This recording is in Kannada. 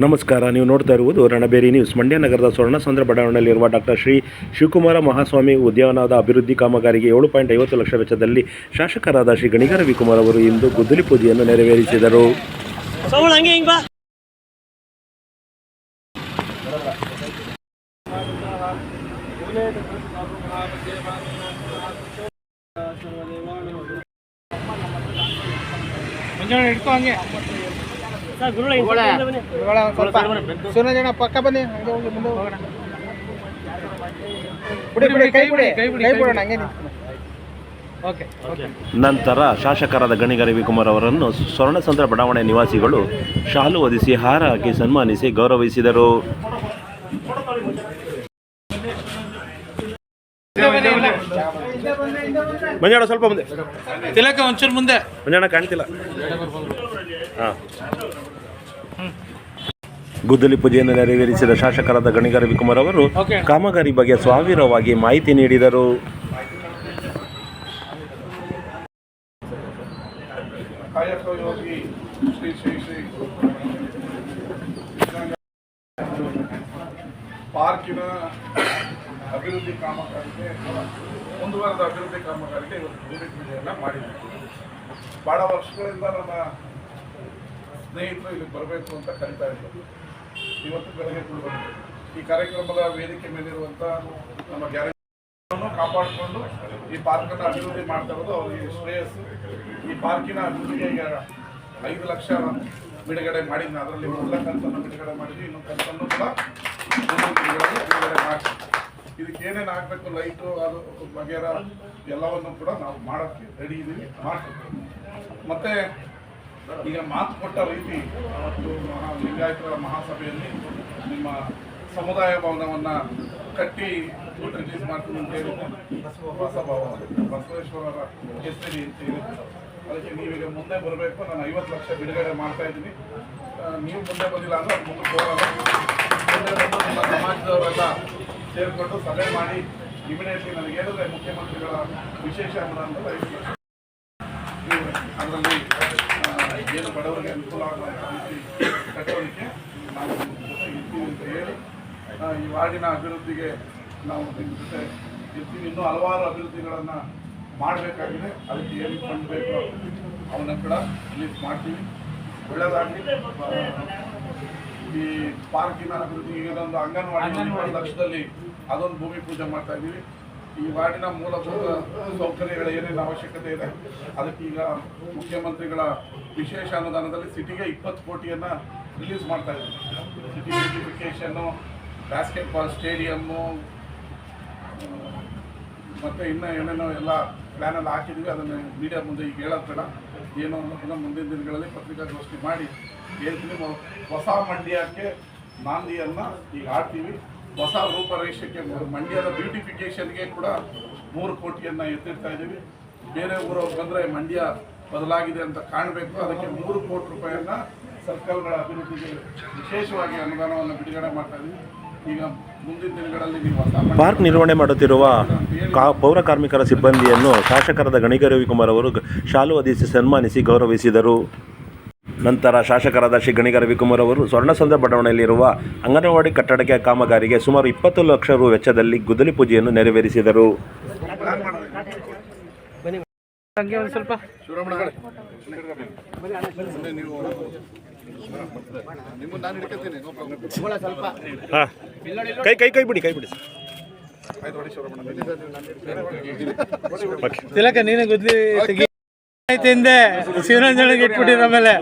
ನಮಸ್ಕಾರ. ನೀವು ನೋಡ್ತಾ ಇರುವುದು ರಣಬೇರಿ ನ್ಯೂಸ್. ಮಂಡ್ಯ ನಗರದ ಸ್ವರ್ಣಸಂದ್ರ ಬಡಾವಣೆಯಲ್ಲಿರುವ ಡಾಕ್ಟರ್ ಶ್ರೀ ಶಿವಕುಮಾರ ಮಹಾಸ್ವಾಮಿ ಉದ್ಯಾನವನದ ಅಭಿವೃದ್ಧಿ ಕಾಮಗಾರಿಗೆ 7.50 ಲಕ್ಷ ವೆಚ್ಚದಲ್ಲಿ ಶಾಸಕರಾದ ಶ್ರೀ ಗಣಿಗ ರವಿಕುಮಾರ್ ಅವರು ಇಂದು ಗುದ್ದಲಿ ಪೂಜೆಯನ್ನು ನೆರವೇರಿಸಿದರು. ಪಕ್ಕ ಬನ್ನಿ. ನಂತರ ಶಾಸಕರಾದ ಗಣಿಗ ರವಿಕುಮಾರ್ ಅವರನ್ನು ಸ್ವರ್ಣಸಂದ್ರ ಬಡಾವಣೆ ನಿವಾಸಿಗಳು ಶಾಲು ಹೊದಿಸಿ ಹಾರ ಹಾಕಿ ಸನ್ಮಾನಿಸಿ ಗೌರವಿಸಿದರು. ಮಂಜಾಣ ಸ್ವಲ್ಪ ಮುಂದೆ, ತಿಲಕ ಒಂಚೂರು ಮುಂದೆ. ಮಂಜಾಣ ಕಾಣ್ತಿಲ್ಲ. ಗುದ್ದಲಿ ಪೂಜೆಯನ್ನು ನೆರವೇರಿಸಿದ ಶಾಸಕರಾದ ಗಣಿಗ ರವಿಕುಮಾರ್ ಅವರು ಕಾಮಗಾರಿ ಬಗ್ಗೆ ಸಾವಿರವಾಗಿ ಮಾಹಿತಿ ನೀಡಿದರು. ಪಾರ್ಕಿನ ಅಭಿವೃದ್ಧಿ ಕಾಮಗಾರಿಗೆ ಮುಂದುವರೆದ ಅಭಿವೃದ್ಧಿ ಕಾಮಗಾರಿಗೆ ಇವತ್ತು ಭೂಮಿ ಪೂಜೆಯನ್ನು ಮಾಡಿದ್ದೀವಿ. ಭಾಳ ವರ್ಷಗಳಿಂದ ನನ್ನ ಸ್ನೇಹಿತರು ಇಲ್ಲಿ ಬರಬೇಕು ಅಂತ ಕರೀತಾ ಇದ್ದರು. ಇವತ್ತು ಬೆಳಗ್ಗೆ ಕೂಡ ಬಂದಿದೆ. ಈ ಕಾರ್ಯಕ್ರಮದ ವೇದಿಕೆ ಮೇಲಿರುವಂಥ ನಮ್ಮ ಗ್ಯಾರಂಟಿಯನ್ನು ಕಾಪಾಡಿಕೊಂಡು ಈ ಪಾರ್ಕನ್ನು ಅಭಿವೃದ್ಧಿ ಮಾಡ್ತಾ ಇರೋದು ಅವರಿಗೆ ಶ್ರೇಯಸ್ಸು. ಈ ಪಾರ್ಕಿನ ಅಭಿವೃದ್ಧಿಗೆ ಈಗ 5 ಲಕ್ಷ ಬಿಡುಗಡೆ ಮಾಡಿದ್ವಿ. ಅದರಲ್ಲಿ ಮೊದಲ ಕಂತನ್ನು ಬಿಡುಗಡೆ ಮಾಡಿದ್ವಿ, ಇನ್ನೊಂದು ಕಂತನ್ನು ಕೂಡ ಬಿಡುಗಡೆ ಮಾಡ್ತೀವಿ. ಇದಕ್ಕೆ ಏನೇನು ಆಗಬೇಕು, ಲೈಟು ಅದು ವಗೇರಾ ಎಲ್ಲವನ್ನು ಕೂಡ ನಾವು ಮಾಡೋಕ್ಕೆ ರೆಡಿ ಇದ್ದೀವಿ, ಮಾಡ್ತೀವಿ. ಮತ್ತು ಈಗ ಮಾತು ಕೊಟ್ಟ ರೀತಿ ಅವತ್ತು ಲಿಂಗಾಯತರ ಮಹಾಸಭೆಯಲ್ಲಿ ನಿಮ್ಮ ಸಮುದಾಯ ಭವನವನ್ನು ಕಟ್ಟಿ ರಿಲೀಸ್ ಮಾಡ್ತೀನಿ ಅಂತ ಹೇಳಿದ್ರೆ ಹೊಸ ಭವನ ಬಸವೇಶ್ವರರ ಹೆಸರಿ ಅಂತ ಹೇಳಿದ್ರು. ಅದಕ್ಕೆ ನೀವೀಗ ಮುಂದೆ ಬರಬೇಕು. ನಾನು 50 ಲಕ್ಷ ಬಿಡುಗಡೆ ಮಾಡ್ತಾ ಇದ್ದೀನಿ. ನೀವು ಮುಂದೆ ಬಂದಿಲ್ಲ ಅಂದರೆ ಅದು ಮುಂದೆ ಹೋಗಲ್ಲ. ಮುಂದೆ ಬಂದು ನಿಮ್ಮ ಸಮಾಜದವರೆಲ್ಲ ಸೇರಿಕೊಂಡು ಸಭೆ ಮಾಡಿ ಇಮಿಡಿಯೇಟ್ಲಿ ನನಗೆ ಹೇಳಿದ್ರೆ ಮುಖ್ಯಮಂತ್ರಿಗಳ ವಿಶೇಷ ಅನುದಾನದ 5 ಲಕ್ಷ ಅದರಲ್ಲಿ ಏನು ಬಡವರಿಗೆ ಅನುಕೂಲ ಆಗುವಂಥ ರೀತಿ ಕಟ್ಟೋದಕ್ಕೆ ನಾವು ಇರ್ತೀವಿ ಅಂತ ಹೇಳಿ ಈ ವಾರ್ಡಿನ ಅಭಿವೃದ್ಧಿಗೆ ನಾವು ನಿಮ್ಮ ಜೊತೆ ಇರ್ತೀವಿ. ಇನ್ನೂ ಹಲವಾರು ಅಭಿವೃದ್ಧಿಗಳನ್ನು ಮಾಡಬೇಕಾಗಿದೆ. ಅದಕ್ಕೆ ಏನು ಫಂಡ್ ಬೇಕು ಅವನ್ನ ಕೂಡ ರಿಲೀಸ್ ಮಾಡ್ತೀವಿ. ಒಳ್ಳೆಯದಾಗಲಿ. ಈ ಪಾರ್ಕಿನ ಅಭಿವೃದ್ಧಿ ಈಗೊಂದು ಅಂಗನವಾಡಿ 20 ಲಕ್ಷದಲ್ಲಿ ಅದೊಂದು ಭೂಮಿ ಪೂಜೆ ಮಾಡ್ತಾ ಇದ್ದೀವಿ. ಈ ವಾರ್ಡಿನ ಮೂಲಭೂತ ಸೌಕರ್ಯಗಳ ಏನೇನು ಅವಶ್ಯಕತೆ ಇದೆ ಅದಕ್ಕೆ ಈಗ ಮುಖ್ಯಮಂತ್ರಿಗಳ ವಿಶೇಷ ಅನುದಾನದಲ್ಲಿ ಸಿಟಿಗೆ 20 ಕೋಟಿಯನ್ನು ರಿಲೀಸ್ ಮಾಡ್ತಾ ಇದ್ದೀವಿ. ಸಿಟಿ ಬ್ಯೂಟಿಫಿಕೇಷನ್ನು, ಬಾಸ್ಕೆಟ್ಬಾಲ್ ಸ್ಟೇಡಿಯಮ್ಮು ಮತ್ತು ಇನ್ನೂ ಏನೇನೋ ಎಲ್ಲ ಪ್ಲ್ಯಾನಲ್ಲಿ ಹಾಕಿದ್ವಿ. ಅದನ್ನು ಮೀಡಿಯಾ ಮುಂದೆ ಈಗ ಹೇಳೋದು ಬೇಡ. ಏನೋ ಅನ್ನೋದನ್ನು ಮುಂದಿನ ದಿನಗಳಲ್ಲಿ ಪತ್ರಿಕಾಗೋಷ್ಠಿ ಮಾಡಿ ಹೇಳ್ತೀವಿ. ಹೊಸ ಮಂಡ್ಯಕ್ಕೆ ನಾಂದಿಯನ್ನು ಈಗ ಆಡ್ತೀವಿ. ಹೊಸ ರೂಪರೇಷಕ್ಕೆ ಮಂಡ್ಯದ ಬ್ಯೂಟಿಫಿಕೇಷನ್ಗೆ ಕೂಡ 3 ಕೋಟಿಯನ್ನು ಎತ್ತಿಡ್ತಾ ಇದ್ದೀವಿ. ಬೇರೆ ಊರವ್ರು ಬಂದರೆ ಮಂಡ್ಯ ಬದಲಾಗಿದೆ ಅಂತ ಕಾಣಬೇಕು. ಅದಕ್ಕೆ 3 ಕೋಟಿ ರೂಪಾಯಿಯನ್ನು ಸರ್ಕಲ್ಗಳ ಅಭಿವೃದ್ಧಿಗೆ ವಿಶೇಷವಾಗಿ ಅನುದಾನವನ್ನು ಬಿಡುಗಡೆ ಮಾಡ್ತಾ ಇದ್ದೀವಿ. ಈಗ ಮುಂದಿನ ದಿನಗಳಲ್ಲಿ ನೀವು ಪಾರ್ಕ್ ನಿರ್ವಹಣೆ ಮಾಡುತ್ತಿರುವ ಪೌರ ಕಾರ್ಮಿಕರ ಸಿಬ್ಬಂದಿಯನ್ನು ಶಾಸಕರಾದ ಗಣಿಗ ರವಿಕುಮಾರ್ ಅವರು ಶಾಲು ಹೊದಿಸಿ ಸನ್ಮಾನಿಸಿ ಗೌರವಿಸಿದರು. ನಂತರ ಶಾಸಕರಾದ ಶ್ರೀ ಗಣಿಗ ರವಿಕುಮಾರ್ ಅವರು ಸ್ವರ್ಣಸಂದ್ರ ಬಡಾವಣೆಯಲ್ಲಿರುವ ಅಂಗನವಾಡಿ ಕಟ್ಟಡಕ್ಕೆ ಕಾಮಗಾರಿಗೆ ಸುಮಾರು 20 ಲಕ್ಷ ರು ವೆಚ್ಚದಲ್ಲಿ ಗುದ್ದಲಿ ಪೂಜೆಯನ್ನು ನೆರವೇರಿಸಿದರು. ಕೈ ಬಿಡಿ ತಿಲಕ ನೀನು ಗುದ್ಲಿ ತೆಗಿ ಶಿವರಂಜನಿಗೆ ಇಟ್ಬಿಟ್ಟಿರ ಮೇಲೆ